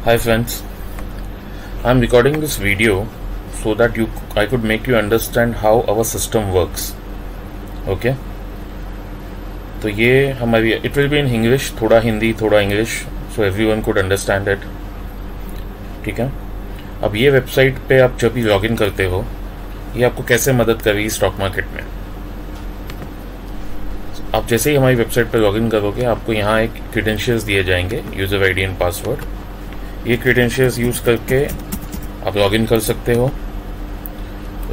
Hi friends, I am recording this video so that I could make you understand how our system works. Okay? तो ये हमारी it will be in English, थोड़ा हिंदी थोड़ा English, so everyone could understand it. ठीक है? अब ये website पे आप जब भी लॉगिन करते हो, ये आपको कैसे मदद करेगी स्टॉक मार्केट में. आप जैसे ही हमारी वेबसाइट पर लॉगिन करोगे, आपको यहाँ एक क्रेडेंशियल्स दिए जाएंगे, यूज़र आईडी एंड पासवर्ड. ये क्रेडेंशियल्स यूज़ करके आप लॉगिन कर सकते हो.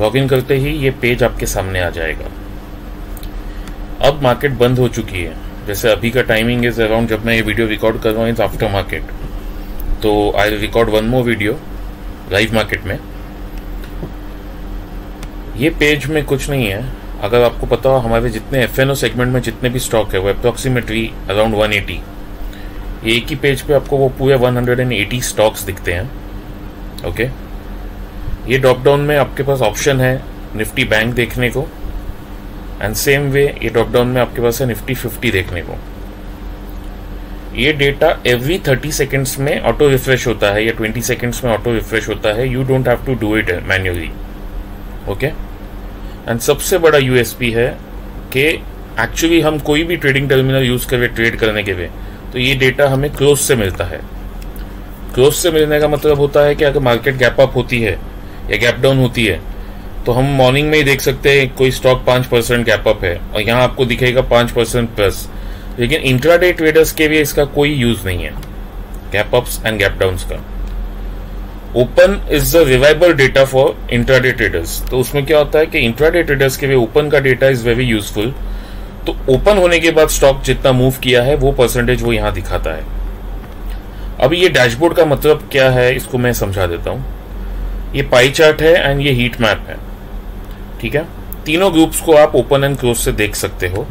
लॉगिन करते ही ये पेज आपके सामने आ जाएगा. अब मार्केट बंद हो चुकी है. जैसे अभी का टाइमिंग इज अराउंड, जब मैं ये वीडियो रिकॉर्ड कर रहा हूँ, इज आफ्टर मार्केट. तो I record one more video live market में. ये पेज में कुछ नहीं है. अगर आपको पता हो, हमारे जितने एफएनओ सेगमेंट में जितने भी स्टॉक है वो अप्रॉक्सीमेटली अराउंड 180. एक ही पेज पे आपको वो पूरे 180 स्टॉक्स दिखते हैं. ओके, ये ड्रॉप डाउन में आपके पास ऑप्शन है निफ्टी बैंक देखने को, एंड सेम वे ये ड्रॉप डाउन में आपके पास है निफ्टी 50 देखने को. ये डेटा एवरी 30 सेकेंड्स में ऑटो रिफ्रेश होता है या 20 सेकेंड्स में ऑटो रिफ्रेश होता है. You don't have to do it manually. Okay, and सबसे बड़ा यूएसपी है कि एक्चुअली हम कोई भी ट्रेडिंग टर्मिनल यूज करके ट्रेड करने के लिए, तो ये डेटा हमें क्लोज से मिलता है. क्लोज से मिलने का मतलब होता है कि अगर मार्केट गैप अप होती है या गैप डाउन होती है, तो हम मॉर्निंग में ही देख सकते हैं कोई स्टॉक 5% गैप अप है और यहाँ आपको दिखेगा 5% प्लस. लेकिन इंट्राडे ट्रेडर्स के लिए इसका कोई यूज नहीं है, gap ups and gap downs का. Open is the reliable data for intraday traders. तो उसमें क्या होता है कि इंट्राडे ट्रेडर्स के लिए ओपन का डेटा इज वेरी यूजफुल. तो ओपन होने के बाद स्टॉक जितना मूव किया है वो परसेंटेज वो यहां दिखाता है. अभी ये डैशबोर्ड का मतलब क्या है, इसको मैं समझा देता हूं. ये पाई चार्ट है एंड ये हीट मैप है. ठीक है, तीनों ग्रुप्स को आप ओपन एंड क्लोज से देख सकते हो.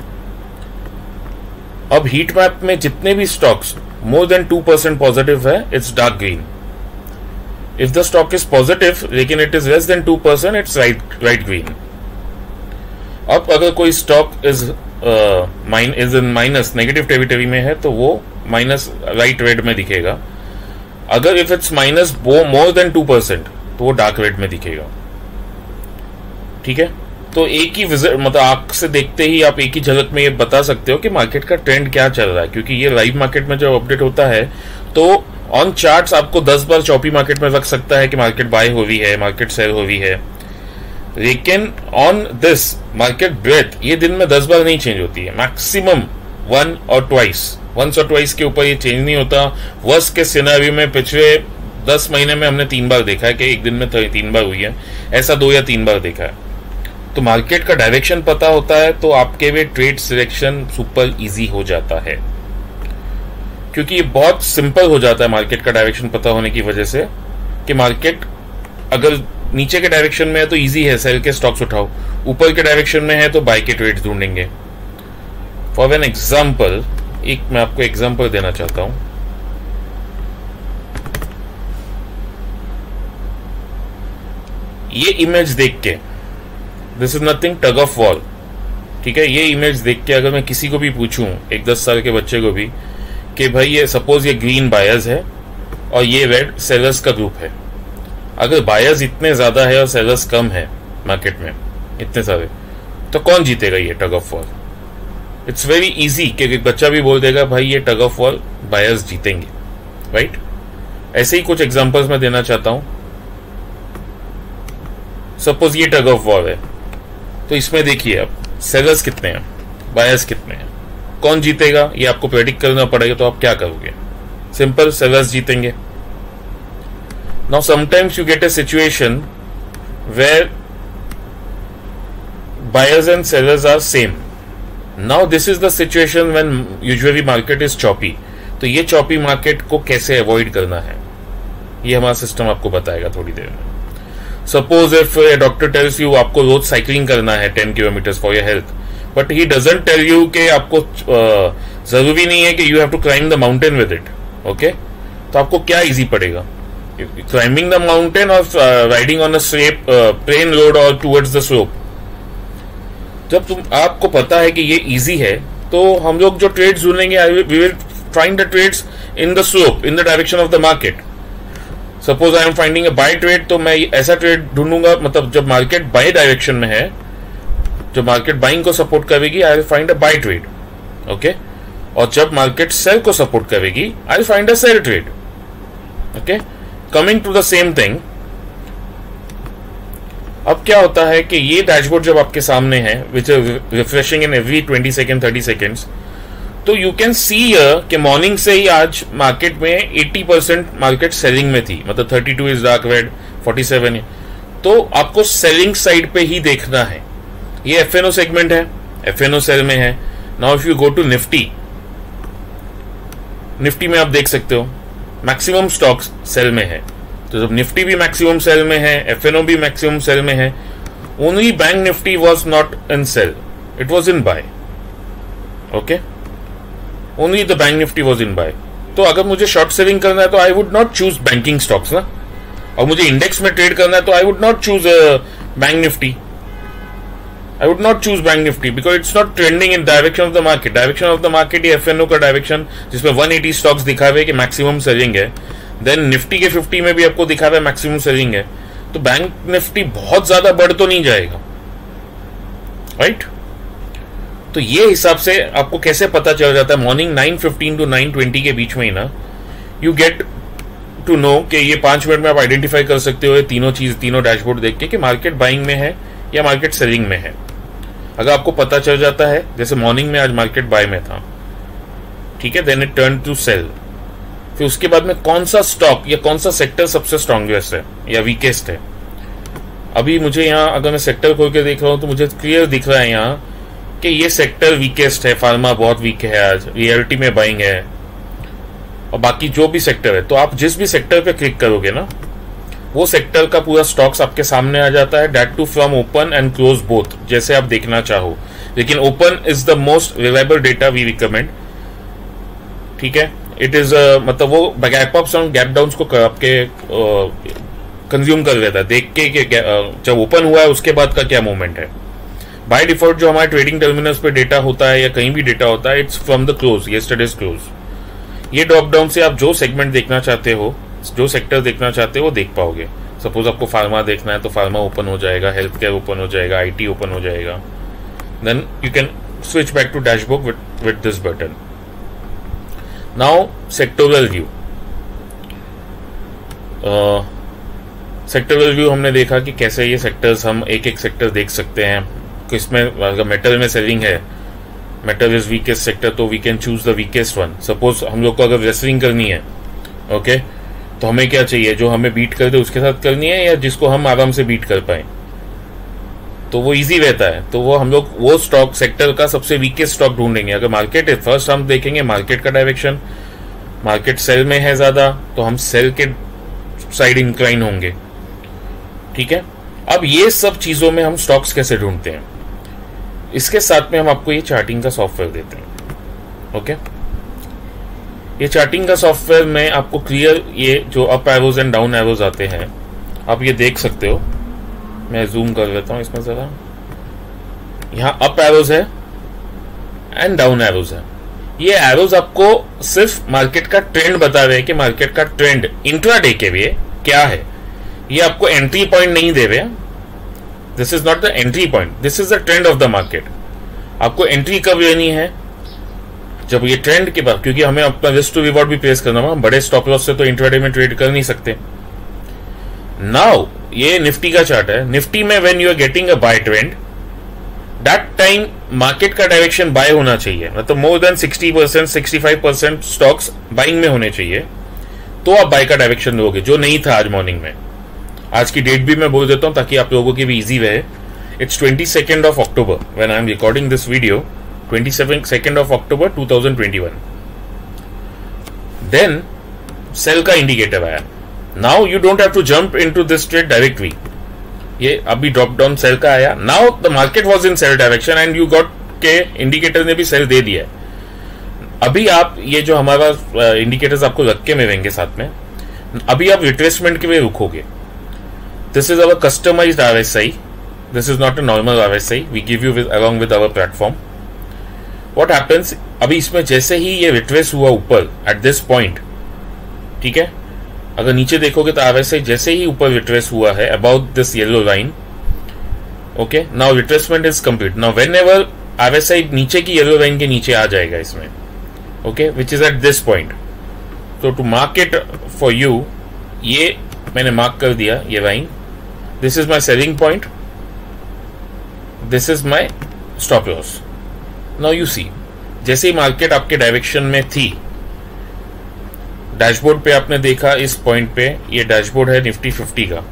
अब हीट मैप में जितने भी स्टॉक्स मोर देन 2% पॉजिटिव है, it's dark green. If the stock is positive लेकिन it is less than 2%, it's right green. अब अगर कोई stock is in minus negative territory में है, तो वो माइनस राइट रेड में दिखेगा. अगर if it's minus more than 2%, तो वो डार्क रेड में दिखेगा. ठीक है, तो एक ही विजिट, मतलब आंख से देखते ही आप एक ही झलक में ये बता सकते हो कि मार्केट का ट्रेंड क्या चल रहा है. क्योंकि ये लाइव मार्केट में जब अपडेट होता है, तो ऑन चार्ट्स आपको 10 बार चौपी मार्केट में रख सकता है कि मार्केट बाय हो रही है, मार्केट सेल हो रही है. लेकिन ऑन दिस मार्केट ब्रेथ ये दिन में 10 बार नहीं चेंज होती है. मैक्सिमम वंस और ट्वाइस के ऊपर ये चेंज नहीं होता. वर्स्ट के सिनेरियो में पिछले 10 महीने में हमने 3 बार देखा है कि एक दिन में 3 बार हुई है. ऐसा 2 या 3 बार देखा है. तो मार्केट का डायरेक्शन पता होता है, तो आपके लिए ट्रेड सिलेक्शन सुपर इजी हो जाता है. क्योंकि ये बहुत सिंपल हो जाता है मार्केट का डायरेक्शन पता होने की वजह से, कि मार्केट अगर नीचे के डायरेक्शन में है तो इजी है, सेल के स्टॉक्स उठाओ. ऊपर के डायरेक्शन में है तो बाय के ट्रेड्स ढूंढेंगे. फॉर एन एग्जांपल, एक मैं आपको एग्जांपल देना चाहता हूं. ये इमेज देख के, this is nothing tug of war. ठीक है, ये इमेज देख के अगर मैं किसी को भी पूछूं, एक 10 साल के बच्चे को भी, कि भाई ये सपोज ये ग्रीन बायर्स है और ये रेड सेलर्स का ग्रुप है. अगर बायर्स इतने ज्यादा है और सेलर्स कम है मार्केट में इतने सारे, तो कौन जीतेगा ये tug of war? It's very easy कि एक बच्चा भी बोल देगा भाई ये टग ऑफ वॉर बायर्स जीतेंगे. राइट? ऐसे ही कुछ एग्जांपल्स मैं देना चाहता हूं. सपोज ये टग ऑफ वॉर है, तो इसमें देखिए आप सेलर्स कितने हैं, बायर्स कितने हैं, कौन जीतेगा ये आपको प्रेडिक्ट करना पड़ेगा. तो आप क्या करोगे? सिंपल, सेलर्स जीतेंगे. Now sometimes you get a situation where buyers and sellers are same. Now this is the situation when usually market is choppy. तो ये choppy market को कैसे avoid करना है, ये हमारा सिस्टम आपको बताएगा थोड़ी देर में. Suppose if a doctor tells you आपको रोज साइकिलिंग करना है 10 kilometers for your health, but he doesn't tell you कि आपको जरूरी नहीं है कि you have to climb the mountain with it. Okay? तो आपको क्या इजी पड़ेगा, climbing the mountain or riding on a plain road or towards the slope? जब आपको पता है कि ये इजी है, तो हम लोग जो ट्रेड्स ढूंढेंगे, we will find the trades in the slope, in the direction of the market. Suppose I am finding a buy trade, तो मैं ऐसा ट्रेड ढूंढूंगा, मतलब जब मार्केट बाय डायरेक्शन में है, जब मार्केट बाइंग को सपोर्ट करेगी I will find a buy trade, okay. और जब मार्केट सेल को सपोर्ट करेगी I will find a sell trade, okay. Coming to the same thing, अब क्या होता है कि ये डैशबोर्ड जब आपके सामने है which is refreshing in every 20 second 30 seconds, तो यू कैन सी कि मॉर्निंग से ही आज मार्केट में 80% मार्केट सेलिंग में थी, मतलब 32 इज डार्क रेड, 47 है, तो आपको सेलिंग साइड पे ही देखना है। ये एफएनओ सेगमेंट है, एफएनओ सेल में है। Now if you go to Nifty, Nifty में आप देख सकते हो मैक्सिमम स्टॉक्स सेल में है, तो जब निफ्टी भी मैक्सिमम सेल में है, एफएनओ भी मैक्सिमम सेल में है, only bank Nifty was not in sell, it was in buy, okay. Only the bank Nifty was in buy. तो अगर मुझे शॉर्ट सेलिंग करना है तो I would not choose banking stocks ना, और मुझे इंडेक्स में ट्रेड करना है तो I would not choose bank Nifty, I would not choose bank Nifty because it's not trending in direction of the market. Direction of the market ये F&O का direction, जिसमें 180 स्टॉक्स दिखावे कि मैक्सिमम सेलिंग है, then Nifty के 50 में भी आपको दिखावे मैक्सिमम सेलिंग है, तो बैंक निफ्टी बहुत ज्यादा बढ़ तो नहीं जाएगा, राइट। तो ये हिसाब से आपको कैसे पता चल जाता है, मॉर्निंग 9:15 to 9:20 के बीच में ही ना, यू गेट टू नो कि ये 5 मिनट में आप आइडेंटिफाई कर सकते हो ये तीनों चीज, तीनों डैशबोर्ड देख के कि मार्केट बाइंग में है या मार्केट सेलिंग में है। अगर आपको पता चल जाता है, जैसे मॉर्निंग में आज मार्केट बाय में था, ठीक है, then it turn to sell, फिर उसके बाद में कौन सा स्टॉक या कौन सा सेक्टर सबसे स्ट्रॉन्गेस्ट है या वीकेस्ट है। अभी मुझे यहाँ अगर मैं सेक्टर खोल के देख रहा हूं तो मुझे क्लियर दिख रहा है यहाँ कि ये सेक्टर वीकेस्ट है, फार्मा बहुत वीक है आज, रियलिटी में बाइंग है, और बाकी जो भी सेक्टर है, तो आप जिस भी सेक्टर पे क्लिक करोगे ना, वो सेक्टर का पूरा स्टॉक्स आपके सामने आ जाता है, that too from open and close both, जैसे आप देखना चाहो। लेकिन open is the most reliable data we recommend, ठीक है। इट इज मतलब वो गैप अप्स और गैप डाउन्स को आपके कंज्यूम कर लेता है, देख के जब ओपन हुआ है उसके बाद का क्या मूवमेंट है। बाय डिफॉल्ट जो हमारे ट्रेडिंग टर्मिनल्स पे डेटा होता है या कहीं भी डेटा होता है, it's from the close, yesterday's close. ये ड्रॉप डाउन से आप जो सेगमेंट देखना चाहते हो, जो सेक्टर देखना चाहते हो वो देख पाओगे। सपोज आपको फार्मा देखना है तो फार्मा ओपन हो जाएगा, हेल्थ केयर ओपन हो जाएगा, आईटी ओपन हो जाएगा, then you can switch back to dashboard with this button. Now sectoral view, sectoral view हमने देखा कि कैसे ये सेक्टर्स, हम एक एक सेक्टर देख सकते हैं। किसमें अगर मेटल में सेलिंग है, मेटल इज वीकेस्ट सेक्टर, तो we can choose the weakest one. Suppose हम लोग को अगर रेसलिंग करनी है, ओके, तो हमें क्या चाहिए, जो हमें बीट कर दे उसके साथ करनी है या जिसको हम आराम से बीट कर पाए, तो वो इजी रहता है। तो वो हम लोग वो स्टॉक सेक्टर का सबसे वीकेस्ट स्टॉक ढूंढेंगे। अगर मार्केट है, फर्स्ट हम देखेंगे मार्केट का डायरेक्शन, मार्केट सेल में है ज्यादा तो हम सेल के साइड इंक्लाइन होंगे, ठीक है। अब ये सब चीजों में हम स्टॉक्स कैसे ढूंढते हैं, इसके साथ में हम आपको ये चार्टिंग का सॉफ्टवेयर देते हैं, ओके। ये चार्टिंग का सॉफ्टवेयर में आपको क्लियर ये जो up arrows and down arrows आते हैं, आप ये देख सकते हो। मैं जूम कर लेता हूं इसमें जरा, यहां अप एरोज है एंड डाउन एरोज है। ये एरोज आपको सिर्फ मार्केट का ट्रेंड बता रहे हैं कि मार्केट का ट्रेंड इंट्राडे के लिए क्या है। ये आपको एंट्री पॉइंट नहीं दे रहे, this is not the entry point, this is the trend of the market. आपको एंट्री कब लेनी है, जब ये ट्रेंड के बाद, क्योंकि हमें अपना रिस्क टू रिवॉर्ड भी प्लेस करना होगा, बड़े स्टॉप लॉस से तो इंट्राडे में ट्रेड कर नहीं सकते। नाउ ये निफ्टी का चार्ट है, निफ्टी में when you are getting a buy trend, that time market का डायरेक्शन बाय होना चाहिए, मतलब मोर देन 60% 65% स्टॉक्स बाइंग में होने चाहिए, तो आप बाय का डायरेक्शन लोगे, जो नहीं था आज मॉर्निंग में। आज की डेट भी मैं बोल देता हूं ताकि आप लोगों की भी इजी रहे। It's 22 of October when I am recording this video, 22 of October 2021। Then sell का इंडिकेटर आया। Now you don't have to jump into this trade directly, ये अभी ड्रॉप डाउन सेल का आया। Now the market was in sell direction and you got के indicator ने भी cell दे दिया। अभी आप ये जो हमारा इंडिकेटर्स आपको रख के मिलेंगे साथ में, अभी आप रिट्रेसमेंट के लिए रुकोगे। This is our customized RSI, this is not a normal RSI, we give you along with our platform। What happens, अभी इसमें जैसे ही ये रिट्रेस हुआ ऊपर एट दिस पॉइंट, ठीक है, अगर नीचे देखोगे तो RSI जैसे ही ऊपर रिट्रेस हुआ है about this yellow line, okay, now retracement is complete. Now when ever RSI नीचे की येलो लाइन के नीचे आ जाएगा इसमें, okay, which is at this point. तो to mark it for you, ये मैंने मार्क कर दिया ये line. This is my selling point, this is my stop loss. Now you see, जैसे ही मार्केट आपके डायरेक्शन में थी, डैशबोर्ड पे आपने देखा इस पॉइंट पे, ये डैशबोर्ड है निफ्टी 50 का.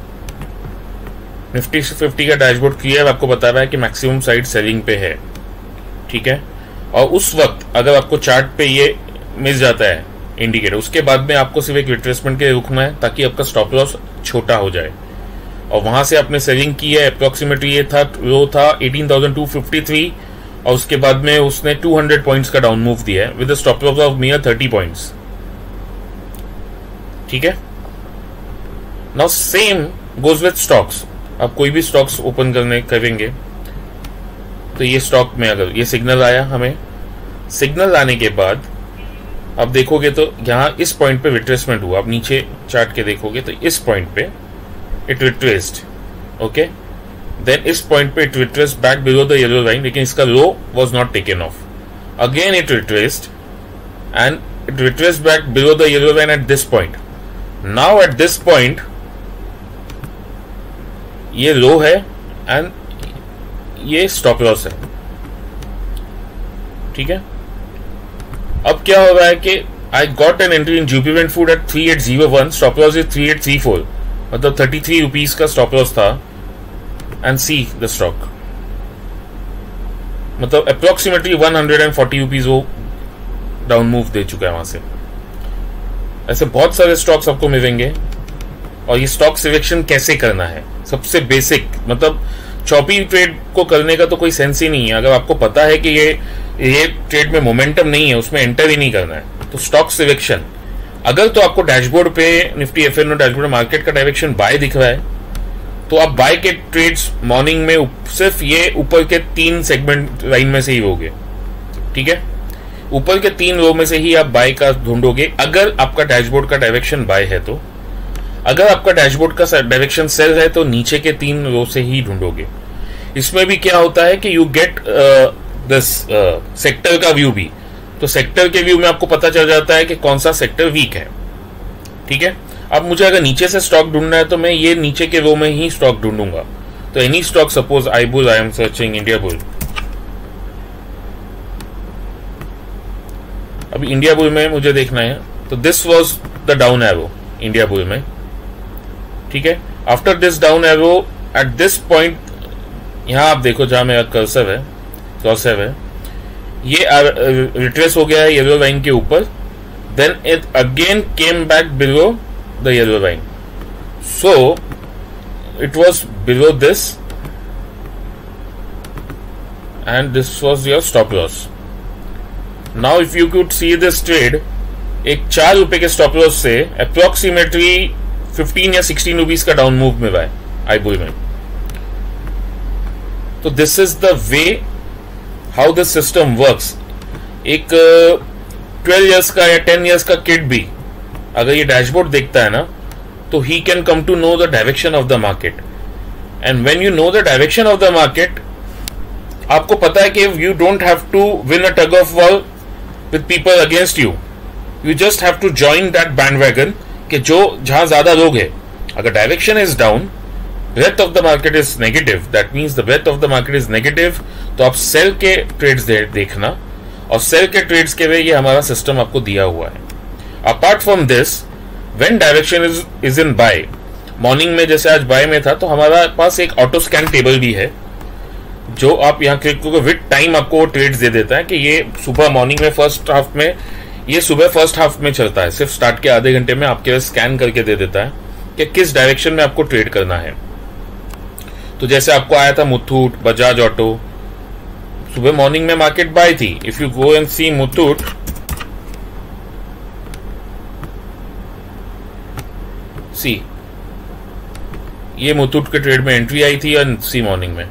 निफ्टी 50 का डैशबोर्ड क्लियर आपको बता रहा है कि मैक्सिमम साइड सेलिंग पे है, ठीक है. और उस वक्त अगर आपको चार्ट पे ये मिल जाता है इंडिकेटर, उसके बाद में आपको सिर्फ एक रिट्रेसमेंट के लिए रुकना है ताकि आपका स्टॉप लॉस छोटा हो जाए. और वहां से आपने सेलिंग की है. अप्रोक्सीमेटली ये था, लो था 18,253 और उसके बाद में उसने 200 पॉइंट्स का डाउन मूव दिया है with stop loss of near 30 points, ठीक है. Now same goes with stocks. आप कोई भी स्टॉक्स ओपन करेंगे तो ये स्टॉक में अगर ये सिग्नल आया, हमें सिग्नल आने के बाद आप देखोगे तो यहां इस पॉइंट पे रिट्रेसमेंट हुआ. आप नीचे चार्ट के देखोगे तो इस पॉइंट पे इट रिट्रेस्ड, ओके. देन इस पॉइंट पे it retraced back below the yellow line, लेकिन इसका low was not taken off. Again it retraced and it retraced back below the yellow line at this point. Now at this point ये low है and ये stop loss है, ठीक है. अब क्या हो रहा है कि I got an entry in Jubilant food at 3801, stop loss is 3834, मतलब 33 रुपीज का स्टॉप लॉस था. एंड सी द स्टॉक, मतलब अप्रोक्सीमेटली 140 रुपीज वो डाउन मूव दे चुका है वहां से. ऐसे बहुत सारे स्टॉक्स आपको मिलेंगे. और ये स्टॉक सिलेक्शन कैसे करना है, सबसे बेसिक, मतलब चॉपी ट्रेड को करने का तो कोई सेंस ही नहीं है. अगर आपको पता है कि ये ट्रेड में मोमेंटम नहीं है, उसमें एंटर ही नहीं करना है. तो स्टॉक सिलेक्शन, अगर तो आपको डैशबोर्ड पे निफ्टी एफएनओ डैशबोर्ड में मार्केट का डायरेक्शन बाय दिख रहा है तो आप बाय के ट्रेड्स मॉर्निंग में सिर्फ ये ऊपर के 3 सेगमेंट लाइन में से ही होगे, ठीक है. ऊपर के 3 रो में से ही आप बाय का ढूंढोगे अगर आपका डैशबोर्ड का डायरेक्शन बाय है. तो अगर आपका डैशबोर्ड का डायरेक्शन सेल है तो नीचे के 3 रो से ही ढूंढोगे. इसमें भी क्या होता है कि यू गेट दिस सेक्टर का व्यू भी. तो सेक्टर के व्यू में आपको पता चल जाता है कि कौन सा सेक्टर वीक है, ठीक है. अब मुझे अगर नीचे से स्टॉक ढूंढना है तो मैं ये नीचे के रो में ही स्टॉक ढूंढूंगा. तो any stock, suppose I am searching India bull. अभी इंडिया बुल में मुझे देखना है तो this was the down arrow India bull में, ठीक है. After this down arrow eight this point, यहां आप देखो जहां मेरा कर्सर है, ये रिट्रेस हो गया है येलो लाइन के ऊपर. Then it again came back below the yellow line, so it was below this and this was your stop loss. Now if you could see this trade, एक 4 रुपए के स्टॉप लॉस से approximately 15 या 16 rupees का down move मिला है आईबुल में. तो this is the way how this system works. एक 12 इयर्स का या 10 इयर्स का किड भी अगर ये डैशबोर्ड देखता है ना, तो ही can come to know the direction of the market. And when you know the direction of the market, आपको पता है कि you don't have to win a tug of war with people against you. You just have to join that bandwagon कि जो जहां ज्यादा लोग है. अगर direction is down, breadth of the market is negative, that means the breadth of the market is negative, तो आप cell के ट्रेड्स देखना. और सेल के ट्रेड्स के लिए ये हमारा सिस्टम आपको दिया हुआ है. Apart from this, when direction is in by, morning में जैसे आज बाय में था, तो हमारा पास एक ऑटो स्कैन टेबल भी है जो आप यहाँ क्लिक करोगे, विद टाइम आपको ट्रेड्स दे देता है कि ये सुबह मॉर्निंग में फर्स्ट हाफ में, ये सुबह फर्स्ट हाफ में चलता है, सिर्फ स्टार्ट के आधे घंटे में आपके स्कैन करके दे देता है कि किस डायरेक्शन में आपको ट्रेड करना है. तो जैसे आपको आया था मुथूट, बजाज ऑटो, सुबह मॉर्निंग में मार्केट बाय थी. If you go and see Muthoot, see ये मुथूट के ट्रेड में एंट्री आई थी और सी मॉर्निंग में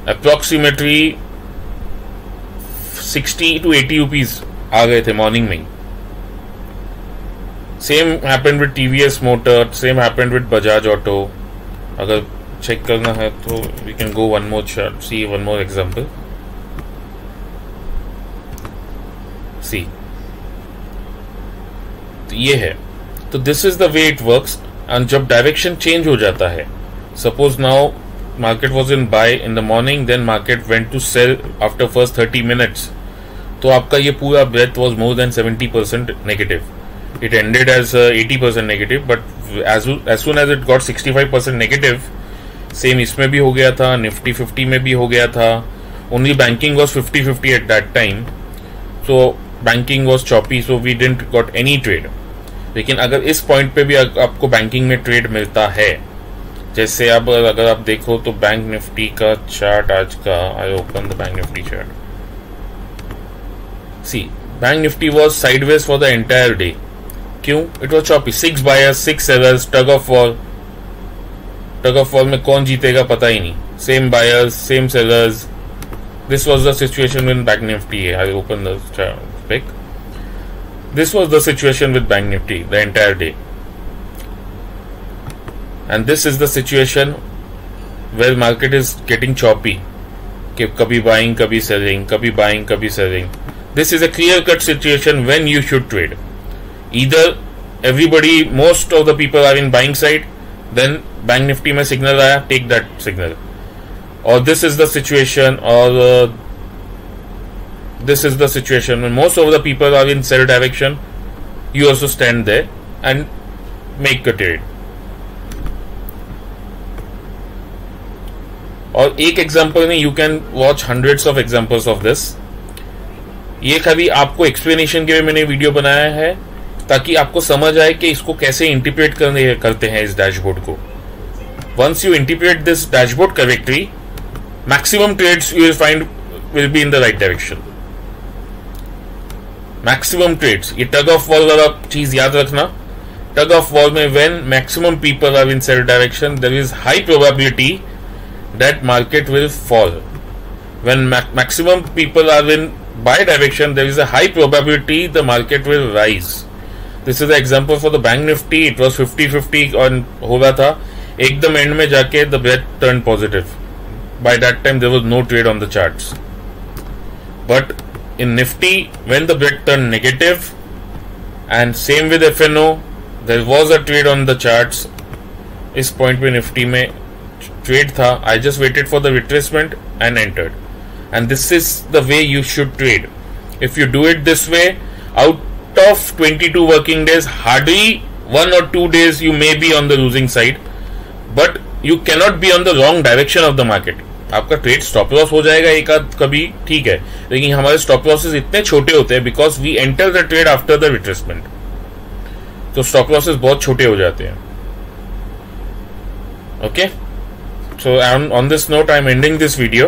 अप्रोक्सीमेटली 60 to 80 रुपीज आ गए थे मॉर्निंग में ही. Same happened with TVS motor, same happened with Bajaj auto. अगर चेक करना है तो we can go one more chart, see one more example. See, तो ये है. तो this is the way it works. And जब डायरेक्शन चेंज हो जाता है, suppose now market was in buy in the morning, then market went to sell after first 30 minutes, तो आपका ये पूरा breadth was more than 70% negative. It ended as 80% negative, but as soon as it got 65% negative, same इसमें भी हो गया था, Nifty 50 में भी हो गया था. Only banking was 50-50 at that time, so banking was choppy, so we didn't got any trade. लेकिन अगर इस पॉइंट पे भी आपको बैंकिंग में ट्रेड मिलता है, जैसे अब अगर आप देखो तो बैंक निफ्टी का चार्ट आज का, I open the bank Nifty chart. See, bank Nifty was sideways for the entire day. क्यों? It was choppy. 6 buyers, 6 sellers, tug of war. Tug of war में कौन जीतेगा पता ही नहीं. Same buyers, same sellers. This was the situation with bank Nifty. I open the pic. This was the situation with Bank Nifty the entire day, and this is the situation where market is getting choppy. कि कभी buying, कभी selling, कभी buying, कभी selling. This is a clear-cut situation when you should trade. Either everybody, most of the people are in buying side, then Bank Nifty में signal आया, take that signal. Or this is the situation, or this is the situation when most of the people are in sell direction, you also stand there and make a trade. और एक example नहीं, you can watch hundreds of examples of this. ये कभी आपको explanation के लिए मैंने video बनाया है, ताकि आपको समझ आए कि इसको कैसे इंटरप्रेट करते हैं इस डैशबोर्ड को. Once you interpret this dashboard correctly, maximum trades you will find will be in the right direction. Maximum trades. ये टग ऑफ वॉर वाला चीज याद रखना. टग ऑफ वॉर में when maximum people are in sell direction, there is high probability that market will fall. When maximum people are in buy direction, there is a high probability the market will rise. This is the example for the bank Nifty. It was 50-50 और हो रहा था, एकदम end में जाके the breath turn positive. By that time there was no trade on the charts. But in Nifty, when the breath turned negative, and same with FNO, there was a trade on the charts. इस point पे Nifty में trade था. I just waited for the retracement and entered. And this is the way you should trade. If you do it this way, out of 22 working days, hardly 1 or 2 days you may be on the losing side, but you cannot be on the wrong direction of the market. आपका trade stop loss हो जाएगा एक आध कभी, ठीक है, लेकिन हमारे स्टॉप लॉसेस इतने छोटे होते हैं because we enter the trade after the retracement. तो स्टॉप लॉसेस बहुत छोटे हो जाते हैं. Okay, so on this note I am ending this video.